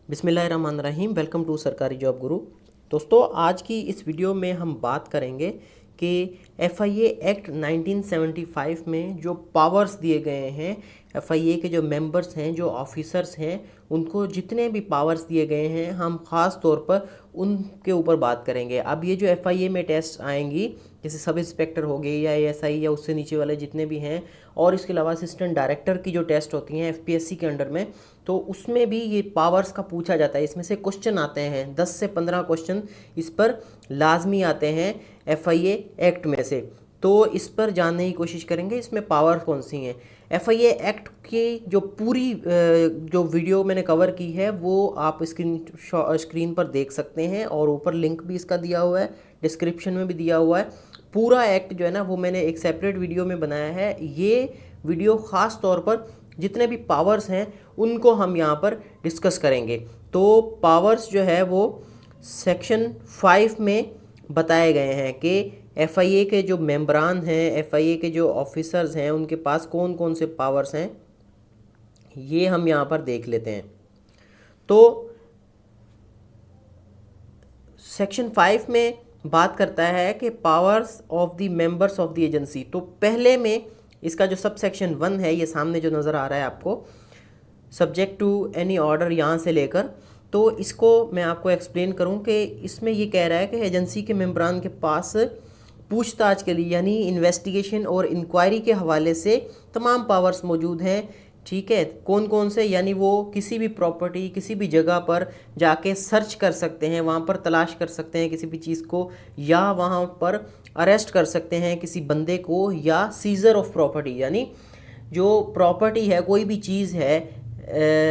बिस्मिल्लाहिर्रहमानिर्रहीम। Welcome to सरकारी job गुरु। दोस्तों, आज की इस वीडियो में हम बात करेंगे कि एफआईए एक्ट 1975 में जो पावर्स दिए गए हैं, एफआईए के जो मेंबर्स हैं, जो ऑफिसर्स हैं, उनको जितने भी पावर्स दिए गए हैं, हम ख़ास तौर पर उनके ऊपर बात करेंगे। अब ये जो एफआईए में टेस्ट आएंगी, जैसे सब इंस्पेक्टर हो गए या एएसआई या उससे नीचे वाले जितने भी हैं, और इसके अलावा असिस्टेंट डायरेक्टर की जो टेस्ट होती हैं एफपीएससी के अंडर में, तो उसमें भी ये पावर्स का पूछा जाता है। इसमें से क्वेश्चन आते हैं, 10 से 15 क्वेश्चन इस पर लाजमी आते हैं एफआईए एक्ट में से। तो इस पर जानने की कोशिश करेंगे इसमें पावर कौन सी हैं। एफआईए एक्ट की जो पूरी जो वीडियो मैंने कवर की है वो आप स्क्रीन पर देख सकते हैं, और ऊपर लिंक भी इसका दिया हुआ है, डिस्क्रिप्शन में भी दिया हुआ है। पूरा एक्ट जो है ना वो मैंने एक सेपरेट वीडियो में बनाया है। ये वीडियो ख़ास तौर पर जितने भी पावर्स हैं उनको हम यहाँ पर डिस्कस करेंगे। तो पावर्स जो है वो सेक्शन 5 में बताए गए हैं कि एफआईए के जो मेंबरान हैं, एफआईए के जो ऑफिसर्स हैं, उनके पास कौन कौन से पावर्स हैं, ये हम यहाँ पर देख लेते हैं। तो सेक्शन 5 में बात करता है कि powers of the members of the agency. तो पहले में इसका जो सब सेक्शन 1 है, ये सामने जो नज़र आ रहा है आपको, सब्जेक्ट टू एनी ऑर्डर, यहाँ से लेकर, तो इसको मैं आपको एक्सप्लेन करूँ कि इसमें ये कह रहा है कि एजेंसी के मेंबरान के पास पूछताछ के लिए यानी इन्वेस्टिगेशन और इंक्वायरी के हवाले से तमाम पावर्स मौजूद हैं। ठीक है, कौन कौन से, यानी वो किसी भी प्रॉपर्टी, किसी भी जगह पर जाके सर्च कर सकते हैं, वहाँ पर तलाश कर सकते हैं किसी भी चीज़ को, या वहाँ पर अरेस्ट कर सकते हैं किसी बंदे को, या सीजर ऑफ प्रॉपर्टी, यानी जो प्रॉपर्टी है, कोई भी चीज़ है,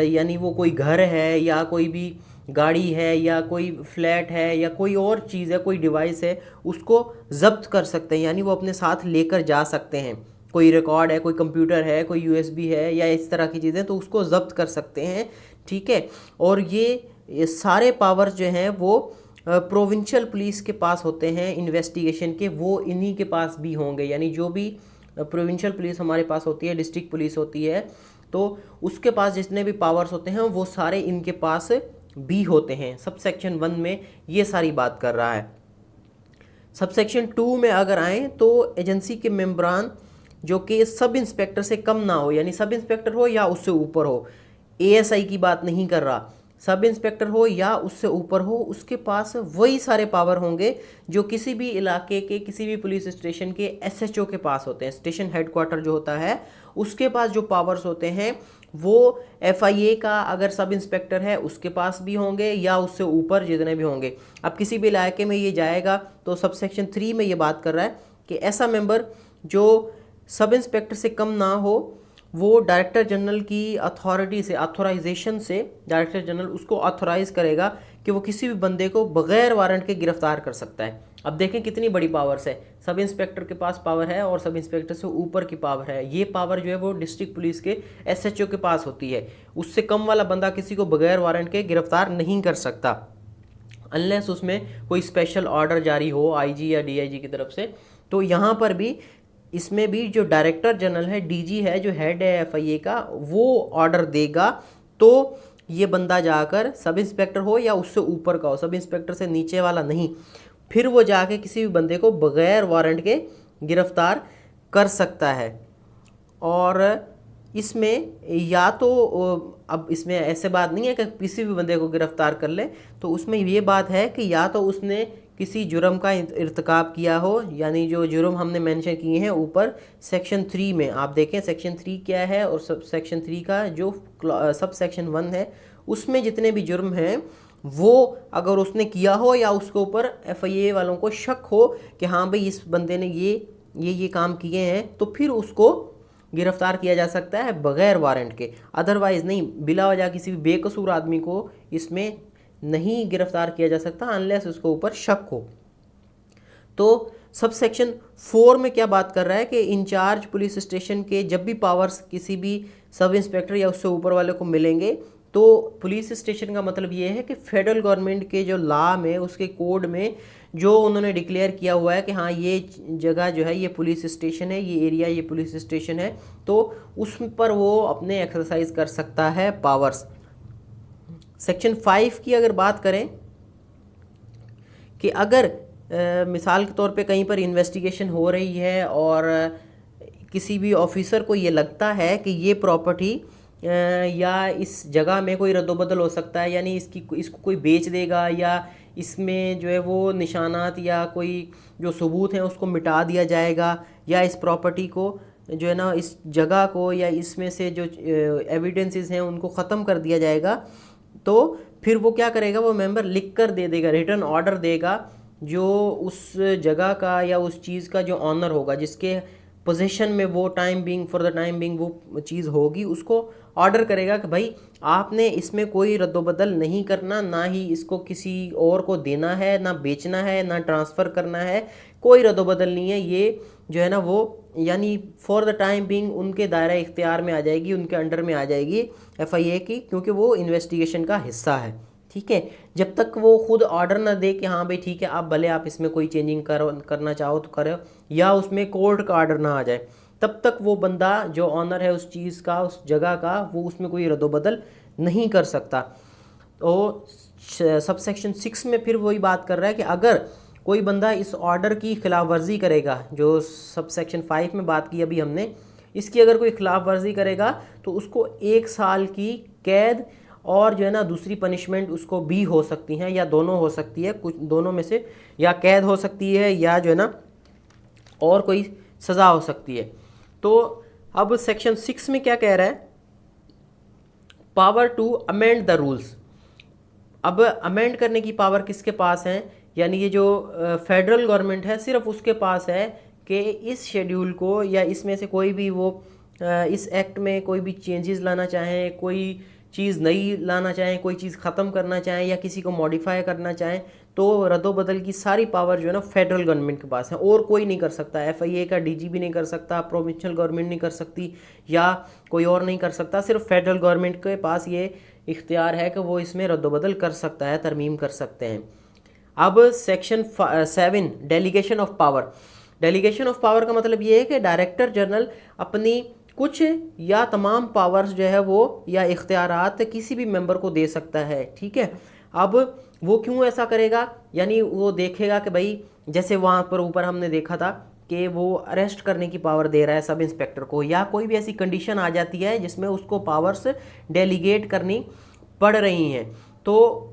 यानी वो कोई घर है या कोई भी गाड़ी है या कोई फ्लैट है या कोई और चीज़ है, कोई डिवाइस है, उसको ज़ब्त कर सकते हैं, यानी वो अपने साथ लेकर जा सकते हैं। कोई रिकॉर्ड है, कोई कंप्यूटर है, कोई यूएसबी है या इस तरह की चीज़ें, तो उसको ज़ब्त कर सकते हैं। ठीक है, और ये सारे पावर्स जो हैं वो प्रोविंशियल पुलिस के पास होते हैं इन्वेस्टिगेशन के, वो इन्हीं के पास भी होंगे। यानी जो भी प्रोविंशियल पुलिस हमारे पास होती है, डिस्ट्रिक्ट पुलिस होती है, तो उसके पास जितने भी पावर्स होते हैं वो सारे इनके पास भी होते हैं। सब सेक्शन 1 में ये सारी बात कर रहा है। सब सेक्शन 2 में अगर आएँ तो एजेंसी के मेंबरान जो कि सब इंस्पेक्टर से कम ना हो, यानी सब इंस्पेक्टर हो या उससे ऊपर हो, एएसआई की बात नहीं कर रहा, सब इंस्पेक्टर हो या उससे ऊपर हो, उसके पास वही सारे पावर होंगे जो किसी भी इलाके के, किसी भी पुलिस स्टेशन के एसएचओ के पास होते हैं। स्टेशन हेडक्वार्टर जो होता है उसके पास जो पावर्स होते हैं वो एफआईए का अगर सब इंस्पेक्टर है उसके पास भी होंगे या उससे ऊपर जितने भी होंगे। अब किसी भी इलाके में ये जाएगा तो सब सेक्शन 3 में ये बात कर रहा है कि ऐसा मेंबर जो सब इंस्पेक्टर से कम ना हो, वो डायरेक्टर जनरल की अथॉरिटी से, ऑथोराइजेशन से, डायरेक्टर जनरल उसको ऑथोराइज करेगा कि वो किसी भी बंदे को बगैर वारंट के गिरफ्तार कर सकता है। अब देखें कितनी बड़ी पावर्स है, सब इंस्पेक्टर के पास पावर है और सब इंस्पेक्टर से ऊपर की पावर है। ये पावर जो है वो डिस्ट्रिक्ट पुलिस के एसएचओ के पास होती है। उससे कम वाला बंदा किसी को बगैर वारंट के गिरफ्तार नहीं कर सकता अनलेस उसमें कोई स्पेशल ऑर्डर जारी हो आईजी या डीआईजी की तरफ से। तो यहाँ पर भी, इसमें भी जो डायरेक्टर जनरल है, डीजी है, जो हेड है एफआईए का, वो ऑर्डर देगा तो ये बंदा जाकर, सब इंस्पेक्टर हो या उससे ऊपर का हो, सब इंस्पेक्टर से नीचे वाला नहीं, फिर वो जाके किसी भी बंदे को बगैर वारंट के गिरफ्तार कर सकता है। और इसमें या तो अब इसमें ऐसे बात नहीं है कि किसी भी बंदे को गिरफ्तार कर ले, तो उसमें ये बात है कि या तो उसने किसी जुर्म का इर्तिकाब किया हो, यानी जो जुर्म हमने मेंशन किए हैं ऊपर सेक्शन 3 में, आप देखें सेक्शन 3 क्या है, और सब सेक्शन 3 का जो सब सेक्शन 1 है उसमें जितने भी जुर्म हैं वो अगर उसने किया हो या उसके ऊपर एफआईए वालों को शक हो कि हाँ भाई इस बंदे ने ये काम किए हैं, तो फिर उसको गिरफ्तार किया जा सकता है बगैर वारंट के। अदरवाइज़ नहीं, बिला वजह किसी भी बेकसूर आदमी को इसमें नहीं गिरफ्तार किया जा सकता अनलेस उसके ऊपर शक हो। तो सब सेक्शन 4 में क्या बात कर रहा है कि इंचार्ज पुलिस स्टेशन के जब भी पावर्स किसी भी सब इंस्पेक्टर या उससे ऊपर वाले को मिलेंगे, तो पुलिस स्टेशन का मतलब ये है कि फेडरल गवर्नमेंट के जो लॉ में, उसके कोड में जो उन्होंने डिक्लेयर किया हुआ है कि हाँ ये जगह जो है ये पुलिस स्टेशन है, ये एरिया ये पुलिस स्टेशन है, तो उस पर वो अपने एक्सरसाइज कर सकता है पावर्स। सेक्शन 5 की अगर बात करें कि अगर मिसाल के तौर पे कहीं पर इन्वेस्टिगेशन हो रही है और किसी भी ऑफिसर को ये लगता है कि ये प्रॉपर्टी या इस जगह में कोई रद्दोबदल हो सकता है, यानी इसको कोई बेच देगा या इसमें जो है वो निशानात या कोई जो सबूत हैं उसको मिटा दिया जाएगा, या इस प्रॉपर्टी को जो है ना इस जगह को या इसमें से जो एविडेंसेस हैं उनको ख़त्म कर दिया जाएगा, तो फिर वो क्या करेगा, वो मेंबर लिख कर दे देगा, रिटर्न ऑर्डर देगा जो उस जगह का या उस चीज़ का जो ऑनर होगा, जिसके पोजीशन में वो फॉर द टाइम बिंग वो चीज़ होगी, उसको ऑर्डर करेगा कि भाई आपने इसमें कोई रद्दोबदल नहीं करना, ना ही इसको किसी और को देना है, ना बेचना है, ना ट्रांसफ़र करना है, कोई रद्दोबदल नहीं है। ये जो है ना वो यानी फॉर द टाइम बिंग उनके दायरा इख्तियार में आ जाएगी, उनके अंडर में आ जाएगी FIA की, क्योंकि वो इन्वेस्टिगेशन का हिस्सा है। ठीक है, जब तक वो खुद ऑर्डर ना दे कि हाँ भाई ठीक है आप भले आप इसमें कोई चेंजिंग करना चाहो तो करो, या उसमें कोर्ट का ऑर्डर ना आ जाए, तब तक वो बंदा जो ऑनर है उस चीज़ का, उस जगह का, वो उसमें कोई रद्दोबदल नहीं कर सकता। तो सब सेक्शन 6 में फिर वही बात कर रहा है कि अगर कोई बंदा इस ऑर्डर की खिलाफ वर्जी करेगा, जो सब सेक्शन 5 में बात की अभी हमने, इसकी अगर कोई खिलाफ वर्जी करेगा तो उसको 1 साल की कैद और जो है ना दूसरी पनिशमेंट उसको भी हो सकती हैं, या दोनों हो सकती है, कुछ दोनों में से, या कैद हो सकती है या जो है ना और कोई सज़ा हो सकती है। तो अब सेक्शन 6 में क्या कह रहा है, power to amend the rules. अब अमेंड करने की पावर किसके पास है, यानी ये जो फेडरल गवर्नमेंट है सिर्फ उसके पास है कि इस शेड्यूल को या इसमें से कोई भी वो इस एक्ट में कोई भी चेंजेस लाना चाहें, कोई चीज़ नई लाना चाहें, कोई चीज़ ख़त्म करना चाहें या किसी को मॉडिफाई करना चाहें, तो रद्दोबदल की सारी पावर जो है ना फेडरल गवर्नमेंट के पास है, और कोई नहीं कर सकता। FIA का DG भी नहीं कर सकता, प्रोविंशियल गवर्नमेंट नहीं कर सकती, या कोई और नहीं कर सकता, सिर्फ फेडरल गवर्नमेंट के पास ये इख्तियार है कि वो इसमें रद्दोबदल कर सकता है, तरमीम कर सकते हैं। अब section 7 delegation of power. Delegation of power का मतलब ये है कि डायरेक्टर जनरल अपनी कुछ या तमाम पावर्स जो है वो या इख्तियारात किसी भी मेंबर को दे सकता है। ठीक है, अब वो क्यों ऐसा करेगा, यानी वो देखेगा कि भाई जैसे वहाँ पर ऊपर हमने देखा था कि वो अरेस्ट करने की पावर दे रहा है सब इंस्पेक्टर को, या कोई भी ऐसी कंडीशन आ जाती है जिसमें उसको पावर्स डेलीगेट करनी पड़ रही हैं, तो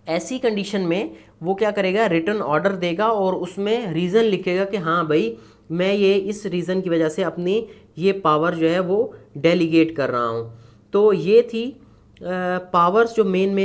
ऐसी कंडीशन में वो क्या करेगा, रिटर्न ऑर्डर देगा और उसमें रीज़न लिखेगा कि हाँ भाई मैं ये इस रीज़न की वजह से अपनी ये पावर जो है वो डेलीगेट कर रहा हूँ। तो ये थी पावर्स जो मेन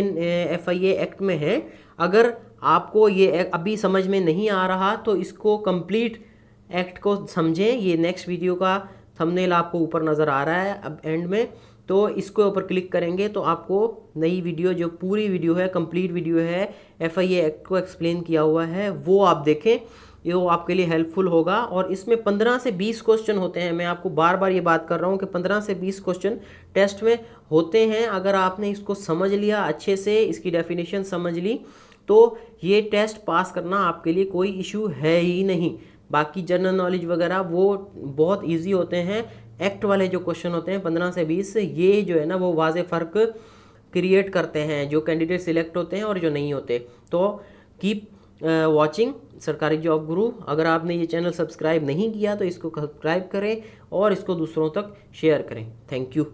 FIA एक्ट में है। अगर आपको ये अभी समझ में नहीं आ रहा तो इसको कंप्लीट एक्ट को समझें। ये नेक्स्ट वीडियो का थंबनेल आपको ऊपर नज़र आ रहा है अब एंड में, तो इसके ऊपर क्लिक करेंगे तो आपको नई वीडियो, जो पूरी वीडियो है, कंप्लीट वीडियो है, FIA एक्ट को एक्सप्लेन किया हुआ है, वो आप देखें, ये वो आपके लिए हेल्पफुल होगा। और इसमें 15 से 20 क्वेश्चन होते हैं। मैं आपको बार बार ये बात कर रहा हूँ कि 15 से 20 क्वेश्चन टेस्ट में होते हैं। अगर आपने इसको समझ लिया अच्छे से, इसकी डेफिनेशन समझ ली, तो ये टेस्ट पास करना आपके लिए कोई इशू है ही नहीं। बाकी जनरल नॉलेज वगैरह वो बहुत ईजी होते हैं। एक्ट वाले जो क्वेश्चन होते हैं 15 से 20, ये जो है ना वो वाज़े फ़र्क क्रिएट करते हैं जो कैंडिडेट सिलेक्ट होते हैं और जो नहीं होते। तो कीप वॉचिंग सरकारी जॉब गुरु। अगर आपने ये चैनल सब्सक्राइब नहीं किया तो इसको सब्सक्राइब करें और इसको दूसरों तक शेयर करें। Thank you.